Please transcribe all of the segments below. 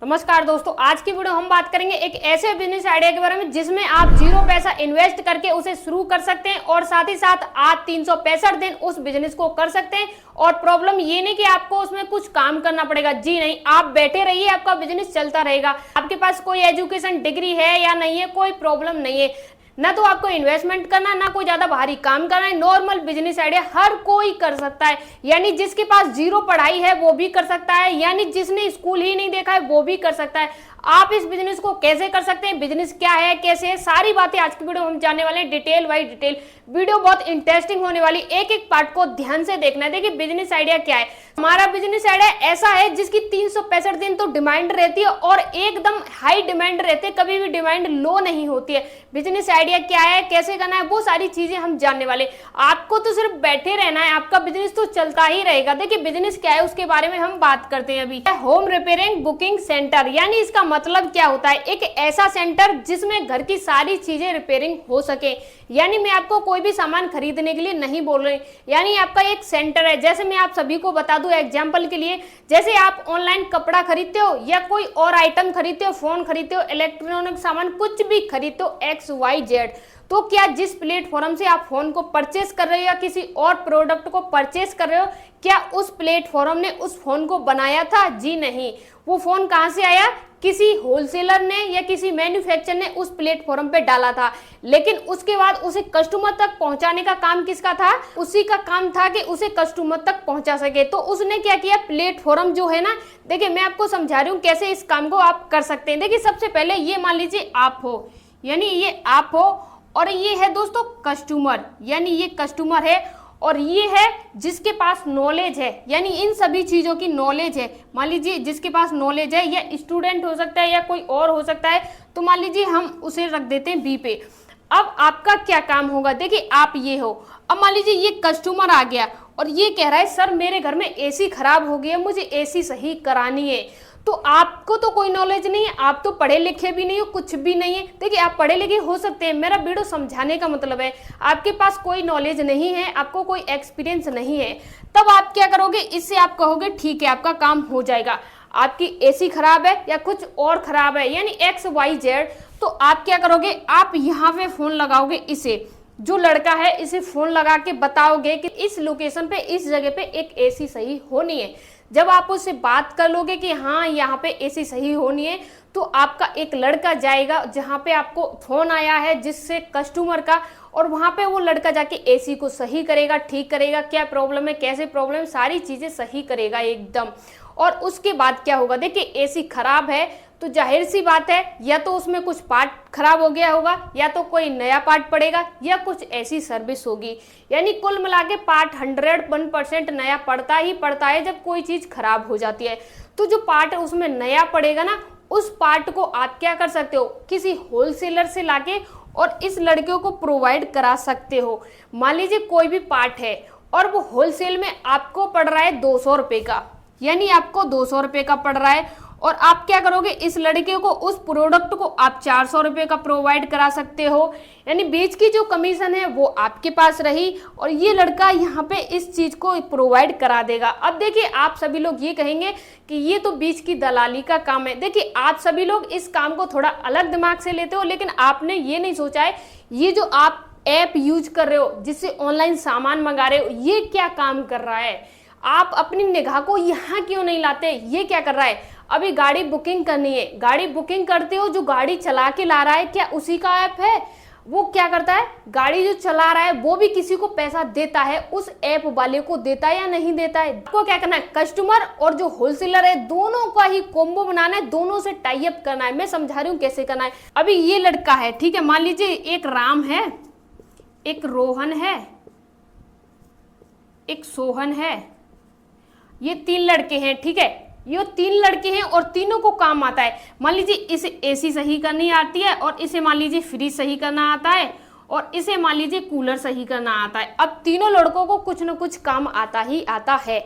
नमस्कार दोस्तों, आज की वीडियो हम बात करेंगे एक ऐसे बिजनेस आइडिया के बारे में जिसमें आप 0 पैसा इन्वेस्ट करके उसे शुरू कर सकते हैं और साथ ही साथ आप 365 दिन उस बिजनेस को कर सकते हैं। और प्रॉब्लम ये नहीं कि आपको उसमें कुछ काम करना पड़ेगा, जी नहीं, आप बैठे रहिए, आपका बिजनेस चलता रहेगा। आपके पास कोई एजुकेशन डिग्री है या नहीं है, कोई प्रॉब्लम नहीं है, ना तो आपको इन्वेस्टमेंट करना, ना कोई ज्यादा भारी काम करना है। नॉर्मल बिजनेस आइडिया हर कोई कर सकता है, यानी जिसके पास 0 पढ़ाई है वो भी कर सकता है, यानी जिसने स्कूल ही नहीं देखा है वो भी कर सकता है। आप इस बिजनेस को कैसे कर सकते हैं, बिजनेस क्या है, कैसे है, सारी बातें आज की वीडियो में हम जानने वाले हैं, डिटेल बाय डिटेल। वीडियो बहुत इंटरेस्टिंग होने वाली, एक एक पार्ट को ध्यान से देखना है। देखिए बिजनेस आइडिया क्या है। हमारा बिजनेस आइडिया ऐसा है जिसकी 365 दिन तो डिमांड रहती है और एकदम हाई डिमांड रहती है, कभी भी डिमांड लो नहीं होती है। बिजनेस आइडिया क्या है, कैसे करना है, वो सारी चीजें हम जानने वाले। आपको तो सिर्फ बैठे रहना है, आपका बिजनेस तो चलता ही रहेगा। देखिए बिजनेस क्या है उसके बारे में हम बात करते हैं अभी। होम रिपेयरिंग बुकिंग सेंटर, यानी इसका मतलब क्या होता है, एक ऐसा सेंटर जिसमें घर की सारी चीजें रिपेयरिंग हो सके। यानी मैं आपको कोई भी सामान खरीदने के लिए नहीं बोल रही, यानी आपका एक सेंटर है। जैसे मैं आप सभी को बता दूं एग्जांपल के लिए, जैसे आप ऑनलाइन कपड़ा खरीदते हो या कोई और आइटम खरीदते हो, फोन खरीदते हो, इलेक्ट्रॉनिक सामान कुछ भी खरीदते हो XYZ, तो क्या जिस प्लेटफॉर्म से आप फोन को परचेस कर रहे हो या किसी और प्रोडक्ट को परचेस कर रहे हो, क्या उस प्लेटफॉर्म ने उस फोन को बनाया था? जी नहीं। वो फोन कहां से आया? किसी होलसेलर ने या किसी मैन्युफैक्चरर ने उस प्लेटफॉर्म पे डाला था, लेकिन उसके बाद उसे कस्टमर तक पहुंचाने का काम किसका था? उसी का काम था कि उसे कस्टमर तक पहुंचा सके। तो उसने क्या किया, प्लेटफॉर्म जो है ना, देखिए मैं आपको समझा रही हूँ कैसे इस काम को आप कर सकते हैं। देखिए सबसे पहले ये मान लीजिए आप हो, यानी ये आप हो और ये है दोस्तों कस्टमर, यानी ये कस्टमर है और ये है जिसके पास नॉलेज है, यानी इन सभी चीजों की नॉलेज है। मान लीजिए जिसके पास नॉलेज है, या स्टूडेंट हो सकता है या कोई और हो सकता है, तो मान लीजिए हम उसे रख देते हैं बी पे। अब आपका क्या काम होगा, देखिए आप ये हो, अब मान लीजिए ये कस्टमर आ गया और ये कह रहा है सर मेरे घर में एसी खराब हो गया, मुझे एसी सही करानी है। तो आपको तो कोई नॉलेज नहीं है, आप तो पढ़े लिखे भी नहीं हो, कुछ भी नहीं है। देखिए आप पढ़े लिखे हो सकते हैं, मेरा वीडियो समझाने का मतलब है आपके पास कोई नॉलेज नहीं है, आपको कोई एक्सपीरियंस नहीं है, तब आप क्या करोगे, इससे आप कहोगे ठीक है आपका काम हो जाएगा। आपकी एसी खराब है या कुछ और खराब है, यानी XYZ, तो आप क्या करोगे, आप यहाँ पे फोन लगाओगे, इसे जो लड़का है इसे फोन लगा के बताओगे कि इस लोकेशन पे इस जगह पे एक एसी सही होनी है। जब आप उससे बात कर लोगे कि हाँ यहाँ पे एसी सही होनी है, तो आपका एक लड़का जाएगा जहाँ पे आपको फोन आया है जिससे कस्टमर का, और वहाँ पे वो लड़का जाके एसी को सही करेगा, ठीक करेगा, क्या प्रॉब्लम है, कैसे प्रॉब्लम, सारी चीजें सही करेगा एकदम। और उसके बाद क्या होगा, देखिए एसी खराब है तो जाहिर सी बात है या तो उसमें कुछ पार्ट खराब हो गया होगा, या तो कोई नया पार्ट पड़ेगा, या कुछ ऐसी सर्विस होगी। यानी कुल मिला के पार्ट 101% नया पड़ता ही पड़ता है जब कोई चीज खराब हो जाती है। तो जो पार्ट उसमें नया पड़ेगा ना, उस पार्ट को आप क्या कर सकते हो, किसी होलसेलर से लाके और इस लड़के को प्रोवाइड करा सकते हो। मान लीजिए कोई भी पार्ट है और वो होलसेल में आपको पड़ रहा है 200 रुपए का, यानी आपको 200 रुपए का पड़ रहा है, और आप क्या करोगे, इस लड़के को उस प्रोडक्ट को आप 400 रुपए का प्रोवाइड करा सकते हो, यानी बीच की जो कमीशन है वो आपके पास रही और ये लड़का यहाँ पे इस चीज को प्रोवाइड करा देगा। अब देखिए आप सभी लोग ये कहेंगे कि ये तो बीच की दलाली का काम है। देखिए आप सभी लोग इस काम को थोड़ा अलग दिमाग से लेते हो, लेकिन आपने ये नहीं सोचा है ये जो आप ऐप यूज कर रहे हो जिससे ऑनलाइन सामान मंगा रहे हो, ये क्या काम कर रहा है। आप अपनी निगाह को यहाँ क्यों नहीं लाते, ये क्या कर रहा है। अभी गाड़ी बुकिंग करनी है, गाड़ी बुकिंग करते हो, जो गाड़ी चला के ला रहा है क्या उसी का ऐप है? वो क्या करता है, गाड़ी जो चला रहा है वो भी किसी को पैसा देता है, उस ऐप वाले को देता है या नहीं देता है। आपको क्या करना है, कस्टमर और जो होलसेलर है दोनों का ही कॉम्बो बनाना है, दोनों से टाई अप करना है। मैं समझा रही हूँ कैसे करना है। अभी ये लड़का है, ठीक है, मान लीजिए एक राम है, एक रोहन है, एक सोहन है, ये 3 लड़के हैं, ठीक है। ये 3 लड़के हैं और तीनों को काम आता है। मान लीजिए इसे एसी सही करनी आती है, और इसे मान लीजिए फ्रिज सही करना आता है, और इसे मान लीजिए कूलर सही करना आता है। अब तीनों लड़कों को कुछ न कुछ काम आता ही आता है।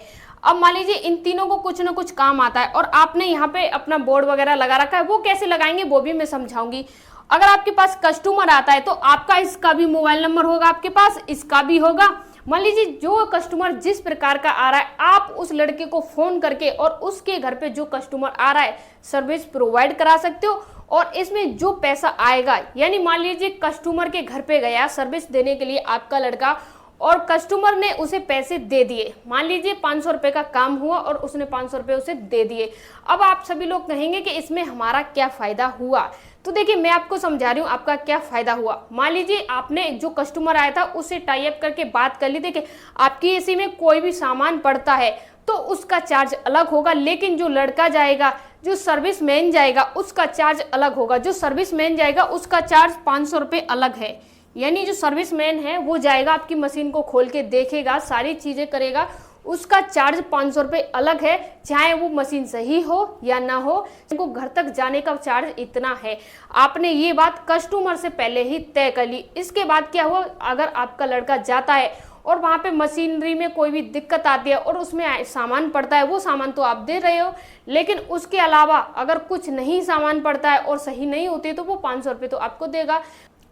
अब मान लीजिए इन तीनों को कुछ न कुछ काम आता है और आपने यहाँ पे अपना बोर्ड वगैरह लगा रखा है, वो कैसे लगाएंगे वो भी मैं समझाऊंगी। अगर आपके पास कस्टमर आता है तो आपका इसका भी मोबाइल नंबर होगा, आपके पास इसका भी होगा, मान लीजिए जो कस्टमर जिस प्रकार का आ रहा है, आप उस लड़के को फोन करके और उसके घर पे जो कस्टमर आ रहा है सर्विस प्रोवाइड करा सकते हो। और इसमें जो पैसा आएगा, यानी मान लीजिए कस्टमर के घर पे गया सर्विस देने के लिए आपका लड़का और कस्टमर ने उसे पैसे दे दिए, मान लीजिए 500 रुपए का काम हुआ और उसने 500 रुपए उसे दे दिए। अब आप सभी लोग कहेंगे कि इसमें हमारा क्या फायदा हुआ, तो देखिए मैं आपको समझा रही हूँ आपका क्या फायदा हुआ। मान लीजिए आपने जो कस्टमर आया था उससे टाई अप करके बात कर ली, देखिए आपकी एसी में कोई भी सामान पड़ता है तो उसका चार्ज अलग होगा, लेकिन जो लड़का जाएगा, जो सर्विस मैन जाएगा उसका चार्ज अलग होगा। जो सर्विस मैन जाएगा उसका चार्ज 500 रुपये अलग है, यानी जो सर्विस मैन है वो जाएगा आपकी मशीन को खोल के देखेगा, सारी चीजें करेगा, उसका चार्ज 500 रुपये अलग है, चाहे वो मशीन सही हो या ना हो, उनको घर तक जाने का चार्ज इतना है। आपने ये बात कस्टमर से पहले ही तय कर ली। इसके बाद क्या हुआ, अगर आपका लड़का जाता है और वहाँ पे मशीनरी में कोई भी दिक्कत आती है और उसमें सामान पड़ता है, वो सामान तो आप दे रहे हो, लेकिन उसके अलावा अगर कुछ नहीं सामान पड़ता है और सही नहीं होती है तो वो 500 रुपये तो आपको देगा।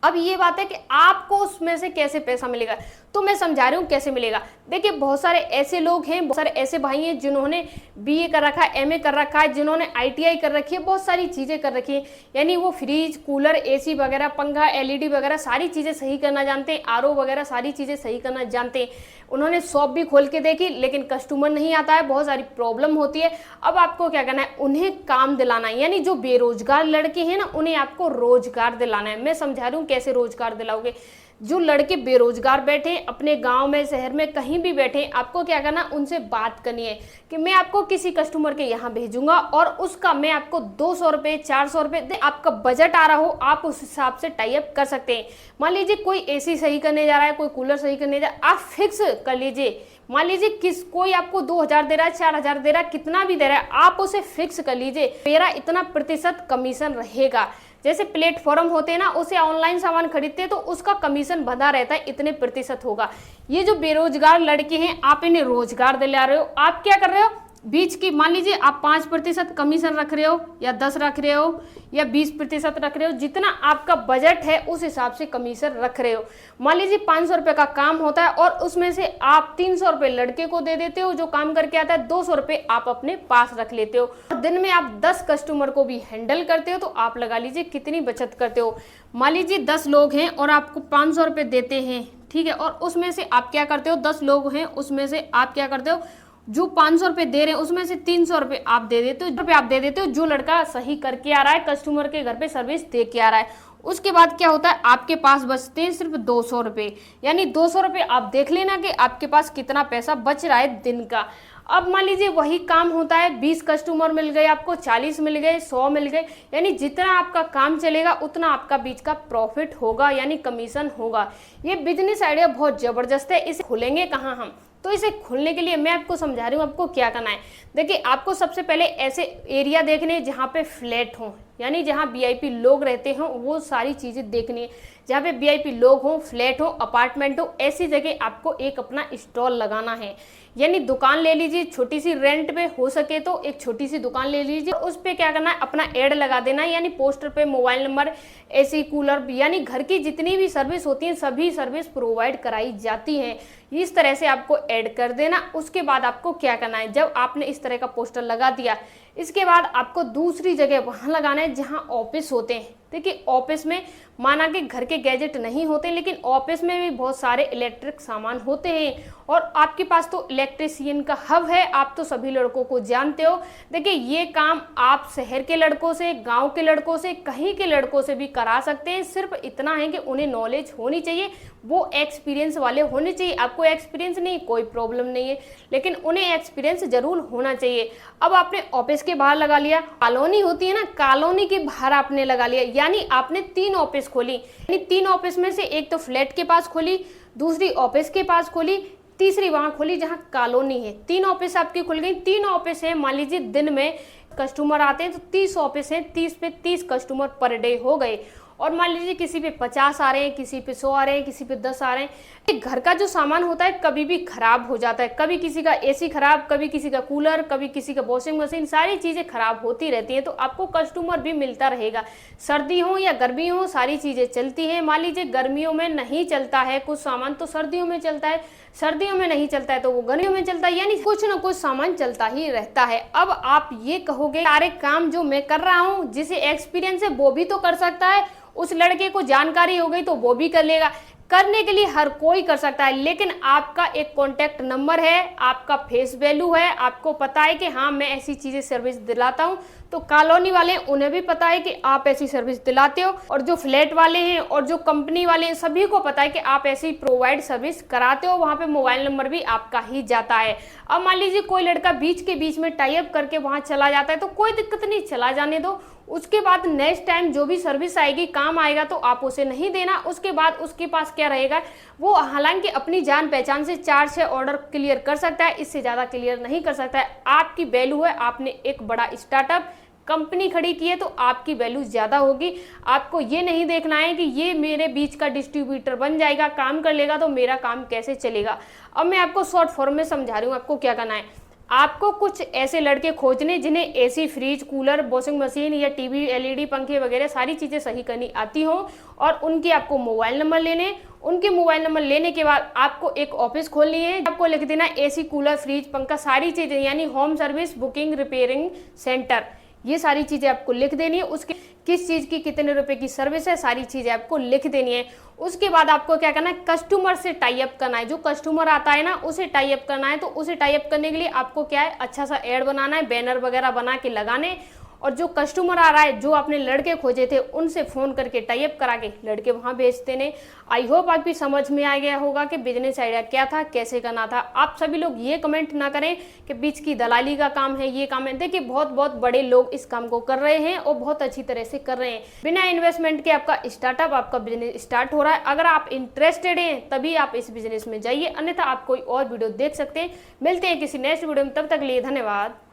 अब ये बात है कि आपको उसमें से कैसे पैसा मिलेगा, तो मैं समझा रही हूँ कैसे मिलेगा। देखिए बहुत सारे ऐसे लोग हैं, बहुत सारे ऐसे भाई हैं जिन्होंने बीए कर रखा है, एमए कर रखा है, जिन्होंने आईटीआई कर रखी है, बहुत सारी चीज़ें कर रखी है, यानी वो फ्रिज, कूलर, एसी वगैरह, पंखा, एलईडी वगैरह सारी चीज़ें सही करना जानते हैं, आरओ वगैरह सारी चीज़ें सही करना जानते हैं। उन्होंने शॉप भी खोल के देखी लेकिन कस्टमर नहीं आता है, बहुत सारी प्रॉब्लम होती है। अब आपको क्या करना है, उन्हें काम दिलाना है, यानी जो बेरोजगार लड़के हैं ना उन्हें आपको रोजगार दिलाना है। मैं समझा रही हूँ कैसे रोजगार दिलाओगे। जो लड़के बेरोजगार बैठे हैं अपने गांव में, शहर में, कहीं भी बैठे हैं, आपको क्या करना, उनसे बात करनी है कि मैं आपको किसी कस्टमर के यहाँ भेजूंगा और उसका मैं आपको 200 रुपये 400 रुपये, आपका बजट आ रहा हो आप उस हिसाब से टाई अप कर सकते हैं। मान लीजिए कोई एसी सही करने जा रहा है, कोई कूलर सही करने जा रहा है, आप फिक्स कर लीजिए। मान लीजिए कोई आपको 2000 दे रहा है, 4000 दे रहा है, कितना भी दे रहा है, आप उसे फिक्स कर लीजिए, मेरा इतना प्रतिशत कमीशन रहेगा। जैसे प्लेटफॉर्म होते हैं ना, उसे ऑनलाइन सामान खरीदते हैं तो उसका कमीशन बंधा रहता है, इतने प्रतिशत होगा। ये जो बेरोजगार लड़के हैं आप इन्हें रोजगार दिला रहे हो। आप क्या कर रहे हो, बीच की मान लीजिए आप 5% कमीशन रख रहे हो या 10 रख रहे हो या 20% रख रहे हो, जितना आपका बजट है उस हिसाब से कमीशन रख रहे हो। मान लीजिए 500 रुपये का काम होता है और उसमें से आप 300 रुपये लड़के को दे देते हो जो काम करके आता है, 200 रुपये आप अपने पास रख लेते हो। दिन में आप 10 कस्टमर को भी हैंडल करते हो तो आप लगा लीजिए कितनी बचत करते हो। मान लीजिए 10 लोग हैं और आपको 500 रुपये देते हैं, ठीक है, और उसमें से आप क्या करते हो, 10 लोग हैं उसमें से आप क्या करते हो, जो 500 रुपये दे रहे हैं उसमें से 300 रुपये आप दे देते हो, जो लड़का सही करके आ रहा है, कस्टमर के घर पे सर्विस दे के आ रहा है। उसके बाद क्या होता है, आपके पास बचते हैं सिर्फ 200 रुपये, यानी 200 रुपये आप देख लेना कि आपके पास कितना पैसा बच रहा है दिन का। अब मान लीजिए वही काम होता है, 20 कस्टमर मिल गए आपको, 40 मिल गए, 100 मिल गए, यानी जितना आपका काम चलेगा उतना आपका बीच का प्रॉफिट होगा, यानी कमीशन होगा। ये बिजनेस आइडिया बहुत जबरदस्त है। इसे खोलेंगे कहाँ हम, तो इसे खोलने के लिए मैं आपको समझा रही हूँ आपको क्या करना है। देखिए आपको सबसे पहले ऐसे एरिया देखने जहाँ पे फ्लैट हो, यानी जहाँ वीआईपी लोग रहते हो, वो सारी चीज़ें देखनी है। जहाँ पे वीआईपी लोग हो, फ्लैट हो, अपार्टमेंट हो, ऐसी जगह आपको एक अपना स्टॉल लगाना है, यानी दुकान ले लीजिए छोटी सी, रेंट पे हो सके तो एक छोटी सी दुकान ले लीजिए। उस पे क्या करना है, अपना एड लगा देना है, यानी पोस्टर पे मोबाइल नंबर, एसी, कूलर, यानी घर की जितनी भी सर्विस होती है सभी सर्विस प्रोवाइड कराई जाती है, इस तरह से आपको ऐड कर देना। उसके बाद आपको क्या करना है, जब आपने इस तरह का पोस्टर लगा दिया, इसके बाद आपको दूसरी जगह वहां लगाना है जहां ऑफिस होते हैं। देखिए ऑफिस में माना कि घर के गैजेट नहीं होते, लेकिन ऑफिस में भी बहुत सारे इलेक्ट्रिक सामान होते हैं और आपके पास तो इलेक्ट्रिशियन का हब है, आप तो सभी लड़कों को जानते हो। देखिए ये काम आप शहर के लड़कों से, गांव के लड़कों से, कहीं के लड़कों से भी करा सकते हैं। सिर्फ इतना है कि उन्हें नॉलेज होनी चाहिए, वो एक्सपीरियंस वाले होने चाहिए। आपको एक्सपीरियंस नहीं, कोई प्रॉब्लम नहीं है, लेकिन उन्हें एक्सपीरियंस जरूर होना चाहिए। अब आपने ऑफिस के बाहर लगा लिया, कॉलोनी होती है ना, कॉलोनी के बाहर आपने लगा लिया, यानी आपने 3 ऑफिस खोली, यानी 3 ऑफिस में से एक तो फ्लैट के पास खोली, दूसरी ऑफिस के पास खोली, तीसरी वहां खोली जहां कॉलोनी है। 3 ऑफिस आपकी खुल गई। 3 ऑफिस है, मान लीजिए दिन में कस्टमर आते हैं तो 30 ऑफिस हैं, 30 पे 30 कस्टमर पर डे हो गए। और मान लीजिए किसी पे 50 आ रहे हैं, किसी पे 100 आ रहे हैं, किसी पे 10 आ रहे हैं। घर का जो सामान होता है कभी भी खराब हो जाता है, कभी किसी का एसी खराब, कभी किसी का कूलर, कभी किसी का वॉशिंग मशीन, सारी चीजें खराब होती रहती हैं, तो आपको कस्टमर भी मिलता रहेगा। सर्दी हो या गर्मी हो सारी चीजें चलती हैं। मान लीजिए गर्मियों में नहीं चलता है कुछ सामान तो सर्दियों में चलता है, सर्दियों में नहीं चलता है तो वो गर्मियों में चलता है, यानी कुछ ना कुछ सामान चलता ही रहता है। अब आप ये कहोगे सारे काम जो मैं कर रहा हूँ, जिसे एक्सपीरियंस है वो भी तो कर सकता है, उस लड़के को जानकारी हो गई तो वो भी कर लेगा। करने के लिए हर कोई कर सकता है, लेकिन आपका एक कॉन्टैक्ट नंबर है, आपका फेस वैल्यू है, आपको पता है कि हाँ मैं ऐसी चीजें सर्विस दिलाता हूँ, तो कॉलोनी वाले उन्हें भी पता है कि आप ऐसी सर्विस दिलाते हो, और जो फ्लैट वाले हैं और जो कंपनी वाले हैं सभी को पता है कि आप ऐसी प्रोवाइड सर्विस कराते हो। वहां पे मोबाइल नंबर भी आपका ही जाता है। अब मान लीजिए कोई लड़का बीच के बीच में टाई अप करके वहां चला जाता है, तो कोई दिक्कत नहीं, चला जाने दो। उसके बाद नेक्स्ट टाइम जो भी सर्विस आएगी, काम आएगा तो आप उसे नहीं देना। उसके बाद उसके पास क्या रहेगा, वो हालांकि अपनी जान पहचान से 4-6 ऑर्डर क्लियर कर सकता है, इससे ज़्यादा क्लियर नहीं कर सकता है। आपकी वैल्यू है, आपने एक बड़ा स्टार्टअप कंपनी खड़ी की है तो आपकी वैल्यू ज़्यादा होगी। आपको ये नहीं देखना है कि ये मेरे बीच का डिस्ट्रीब्यूटर बन जाएगा, काम कर लेगा तो मेरा काम कैसे चलेगा। अब मैं आपको शॉर्ट फॉर्म में समझा रही हूँ आपको क्या करना है। आपको कुछ ऐसे लड़के खोजने जिन्हें AC, fridge, cooler, washing machine या टीवी, एलईडी, पंखे वगैरह सारी चीज़ें सही करनी आती हो, और उनके आपको मोबाइल नंबर लेने। उनके मोबाइल नंबर लेने के बाद आपको एक ऑफिस खोलनी है। आपको लिख देना एसी, कूलर, फ्रिज, पंखा सारी चीज़ें, यानी home service, booking, repairing centre, ये सारी चीज़ें आपको लिख देनी है। उसके किस चीज़ की कितने रुपए की सर्विस है, सारी चीज़ें आपको लिख देनी है। उसके बाद आपको क्या करना है, कस्टमर से टाई अप करना है। जो कस्टमर आता है ना, उसे टाई अप करना है। तो उसे टाई अप करने के लिए आपको क्या है, अच्छा सा ऐड बनाना है, बैनर वगैरह बना के लगाने, और जो कस्टमर आ रहा है, जो आपने लड़के खोजे थे, उनसे फ़ोन करके टाई अप करा के लड़के वहाँ भेज देने। आई होप आपकी समझ में आ गया होगा कि बिजनेस आइडिया क्या था, कैसे करना था। आप सभी लोग ये कमेंट ना करें कि बीच की दलाली का काम है, ये काम है। देखिए बहुत बहुत बड़े लोग इस काम को कर रहे हैं और बहुत अच्छी तरह से कर रहे हैं। बिना इन्वेस्टमेंट के आपका स्टार्टअप, आपका बिजनेस स्टार्ट हो रहा है। अगर आप इंटरेस्टेड हैं तभी आप इस बिजनेस में जाइए, अन्यथा आप कोई और वीडियो देख सकते हैं। मिलते हैं किसी नेक्स्ट वीडियो में, तब तक के लिए धन्यवाद।